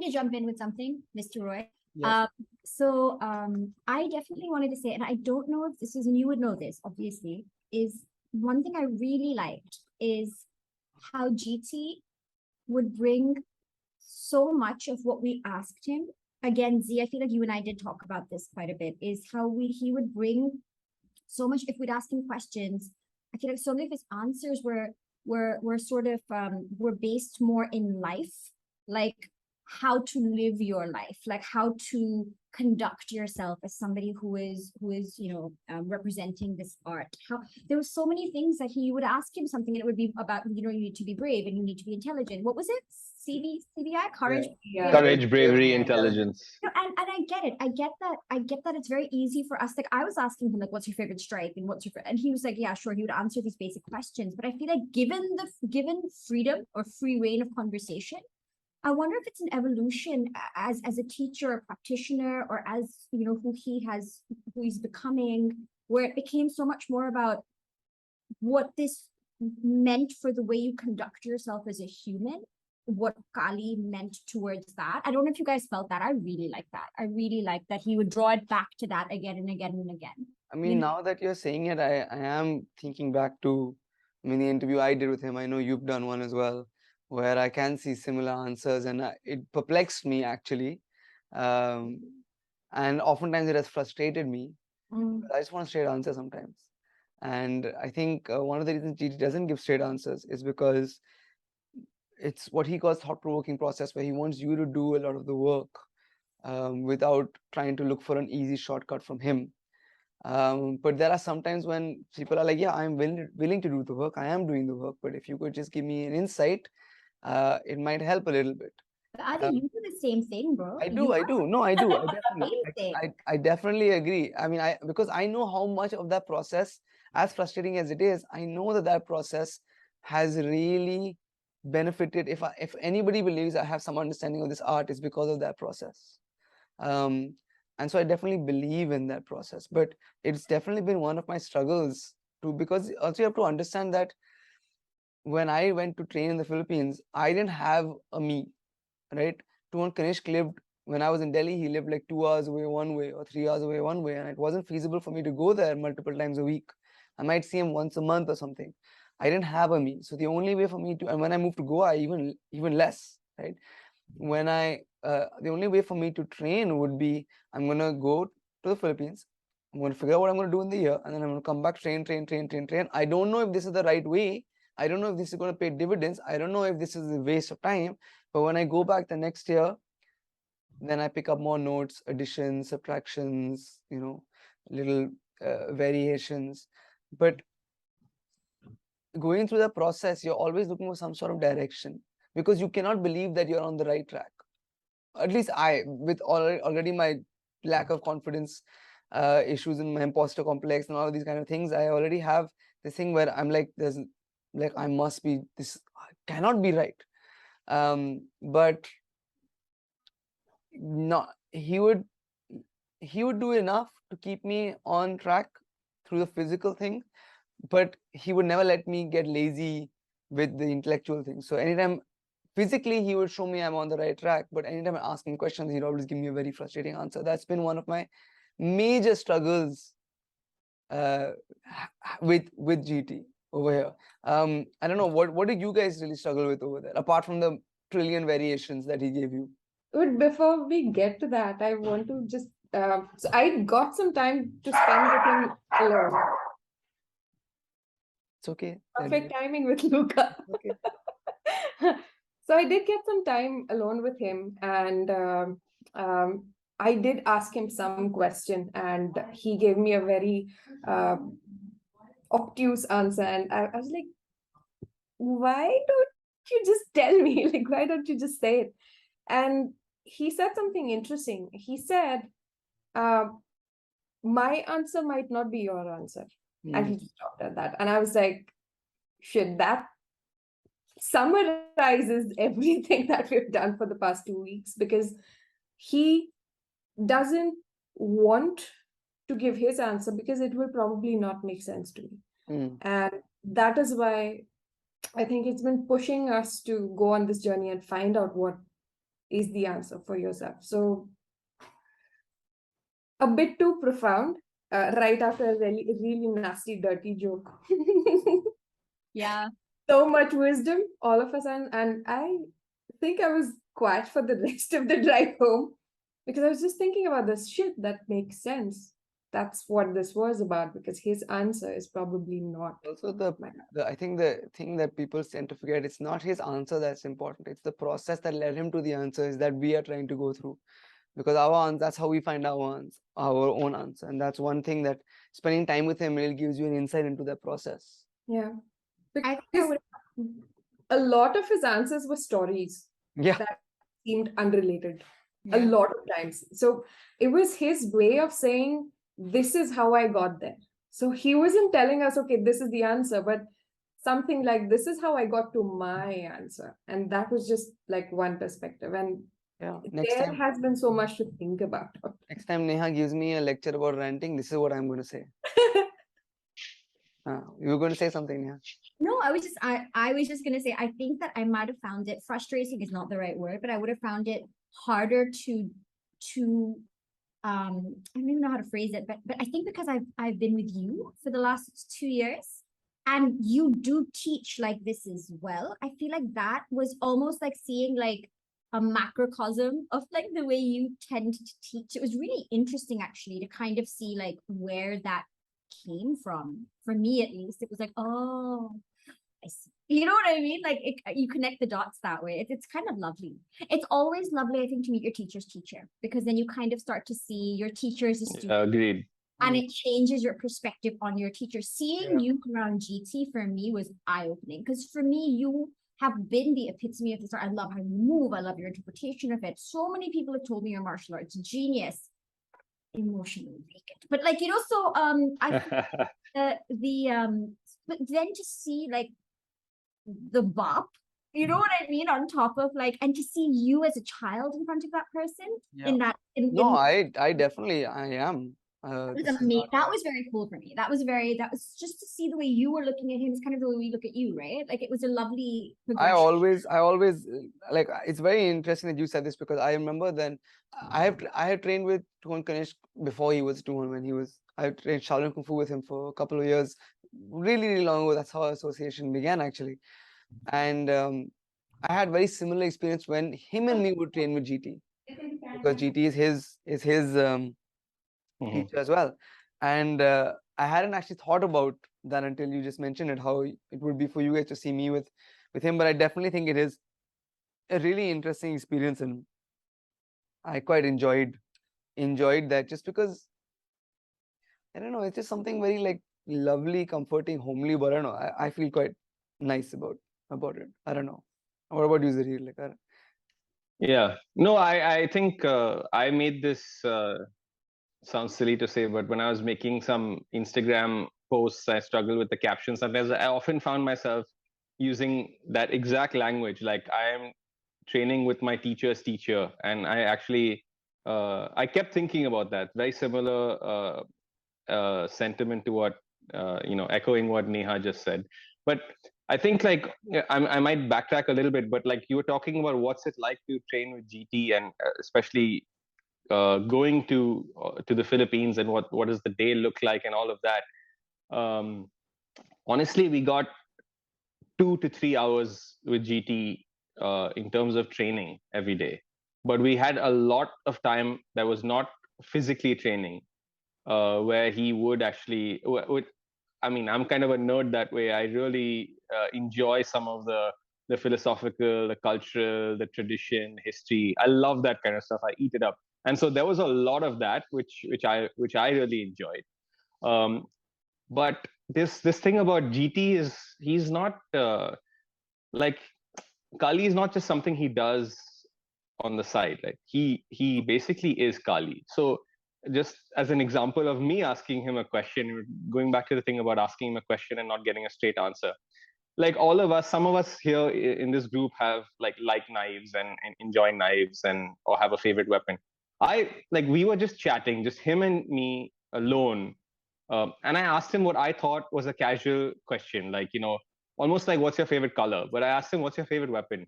to jump in with something, Mr. Roy. Yes. I definitely wanted to say, and I don't know if this is, and you would know this, obviously, is one thing I really liked is how GT would bring so much of what we asked him. Again, Z, I feel like you and I did talk about this quite a bit, is how he would bring so much, if we'd ask him questions, I feel like so many of his answers were sort of were based more in life, like how to live your life, like how to conduct yourself as somebody who is representing this art. How there were so many things that he would ask him something and it would be about, you need to be brave and you need to be intelligent. What was it? CBI, courage. Yeah. Courage, bravery, intelligence. And I get it. I get that it's very easy for us. Like I was asking him, like, what's your favorite stripe and what's your and he was like, yeah, sure. He would answer these basic questions. But I feel like given freedom or free reign of conversation, I wonder if it's an evolution as a teacher, a practitioner, or as who he's becoming, where it became so much more about what this meant for the way you conduct yourself as a human, what Kali meant towards that. I don't know if you guys felt that. I really like that. I really like that he would draw it back to that again and again and again. I mean, now that you're saying it, I am thinking back to, the interview I did with him. I know you've done one as well, where I can see similar answers, and it perplexed me actually. And oftentimes it has frustrated me. I just want a straight answer sometimes. And I think one of the reasons GT doesn't give straight answers is because it's what he calls thought provoking process, where he wants you to do a lot of the work without trying to look for an easy shortcut from him. But there are sometimes when people are like, yeah, I'm willing to do the work. I am doing the work. But if you could just give me an insight, it might help a little bit. Adi, you do the same thing, bro. I do. No, I do. I definitely agree. I mean, because I know how much of that process, as frustrating as it is, I know that process has really benefited. If anybody believes I have some understanding of this art, it's because of that process. And so I definitely believe in that process. But it's definitely been one of my struggles too, because also you have to understand that when I went to train in the Philippines, I didn't have a me, right? Tuhon Kanishk lived, when I was in Delhi, he lived like 2 hours away one way or 3 hours away one way, and it wasn't feasible for me to go there multiple times a week. I might see him once a month or something. I didn't have a me. So the only way for me to, and when I moved to Goa, even less, right? When the only way for me to train would be, I'm going to go to the Philippines, I'm going to figure out what I'm going to do in the year, and then I'm going to come back, train. I don't know if this is the right way. I don't know if this is going to pay dividends. I don't know if this is a waste of time. But when I go back the next year, then I pick up more notes, additions, subtractions, little variations. But going through the process, you're always looking for some sort of direction, because you cannot believe that you're on the right track. At least I, with already my lack of confidence, issues in my imposter complex and all of these kind of things, I already have this thing where I'm like, I must be, this cannot be right. But not, he would do enough to keep me on track through the physical thing, but he would never let me get lazy with the intellectual thing. So anytime physically he would show me I'm on the right track, but anytime I ask him questions, he'd always give me a very frustrating answer. That's been one of my major struggles with GT over here. I don't know, what do you guys really struggle with over there, apart from the trillion variations that he gave you? But before we get to that, I want to just so I got some time to spend with him alone. It's okay. Perfect timing with Luca. Okay. So I did get some time alone with him, and I did ask him some question, and he gave me a very obtuse answer, and I was like, why don't you just tell me? Like, why don't you just say it? And he said something interesting. He said, my answer might not be your answer. And he just stopped at that. And I was like, shit, that summarizes everything that we've done for the past 2 weeks, because he doesn't want to give his answer because it will probably not make sense to me. And that is why I think it's been pushing us to go on this journey and find out what is the answer for yourself. So a bit too profound, right after a really nasty, dirty joke. Yeah. So much wisdom, all of us, and I think I was quiet for the rest of the drive home because I was just thinking about this shit that makes sense. That's what this was about, because his answer is probably not. Also, I think the thing that people tend to forget, it's not his answer that's important. It's the process that led him to the answers that we are trying to go through. Because that's how we find our own answer. And that's one thing that spending time with him really gives you an insight into that process. Yeah. I think I Because would a lot of his answers were stories Yeah. that seemed unrelated a yeah. lot of times. So it was his way of saying, this is how I got there. So he wasn't telling us, okay, this is the answer, but something like, this is how I got to my answer. And that was just like one perspective. And Yeah. there has been so much to think about. Next time Neha gives me a lecture about ranting, this is what I'm going to say. You were going to say something, Neha? No, I was just gonna say, I think that I might have found it frustrating is not the right word, but I would have found it harder to I don't even know how to phrase it, but I think because I've been with you for the last 2 years and you do teach like this as well. I feel like that was almost like seeing like a macrocosm of like the way you tend to teach. It was really interesting actually to kind of see like where that came from. For me at least, it was like, oh, I see. You know what I mean? Like you connect the dots that way. It's kind of lovely. It's always lovely, I think, to meet your teacher's teacher, because then you kind of start to see your teacher as a student. Agreed. And it changes your perspective on your teacher. Seeing you around GT for me was eye-opening, because for me, you have been the epitome of this art. I love how you move. I love your interpretation of it. So many people have told me your martial arts genius, emotionally vacant. But like, you know, so I but then to see like the bop, you know what I mean, on top of like, and to see you as a child in front of that person in that I definitely I am. That was very cool for me. That was just to see the way you were looking at him is kind of the way we look at you, right? Like it was a lovely I progression. always like, it's very interesting that you said this, because I remember then I have trained with Tuhon Ganesh before he was Tuhon. When he was, I trained Shaolin Kung Fu with him for a couple of years, really long ago. That's how our association began actually. And I had very similar experience when him and me would train with GT, because GT is his teacher as well. And I hadn't actually thought about that until you just mentioned it, how it would be for you guys to see me with him. But I definitely think it is a really interesting experience, and I quite enjoyed that, just because I don't know, it's just something very like lovely, comforting, homely. But I don't know, I feel quite nice about it. I don't know. What about you, Zarir? Like, Yeah. No, I think I made this, sounds silly to say, but when I was making some Instagram posts, I struggle with the captions. Sometimes I often found myself using that exact language. Like I am training with my teacher's teacher, and I actually I kept thinking about that. Very similar sentiment to what echoing what Neha just said. But I think like I might backtrack a little bit, but like you were talking about what's it like to train with GT, and especially going to the Philippines, and what does the day look like and all of that. Honestly, we got 2 to 3 hours with GT in terms of training every day, but we had a lot of time that was not physically training, where he would actually I mean, I'm kind of a nerd that way. I really enjoy some of the philosophical, the cultural, the tradition, history. I love that kind of stuff. I eat it up. And so there was a lot of that, which I really enjoyed. But this thing about GT is, he's not like, Kali is not just something he does on the side. Like he basically is Kali. So just as an example of me asking him a question, going back to the thing about asking him a question and not getting a straight answer, like all of us, some of us here in this group have like knives and enjoy knives, and or have a favorite weapon. We were just chatting, just him and me alone, and I asked him what I thought was a casual question, like, almost like, what's your favorite color? But I asked him, what's your favorite weapon?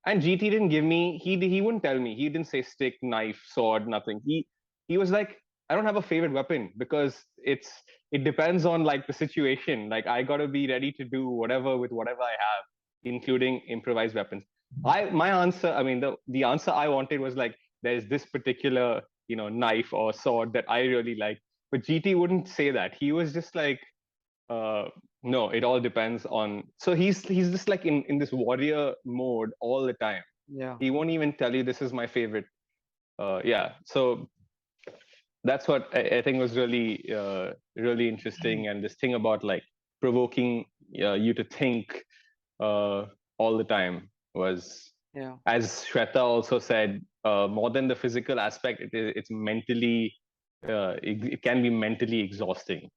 And GT didn't give me, he wouldn't tell me. He didn't say stick, knife, sword, nothing. He was like, I don't have a favorite weapon because it depends on like the situation. Like I gotta be ready to do whatever with whatever I have, including improvised weapons. My answer, I mean the answer I wanted was like, there's this particular, knife or sword that I really like. But GT wouldn't say that. He was just like, no, it all depends on. So he's just like in this warrior mode all the time. Yeah. He won't even tell you this is my favorite. Yeah. So that's what I think was really interesting. And this thing about like provoking you to think all the time was, Yeah. as Shweta also said, more than the physical aspect, it's mentally, it can be mentally exhausting.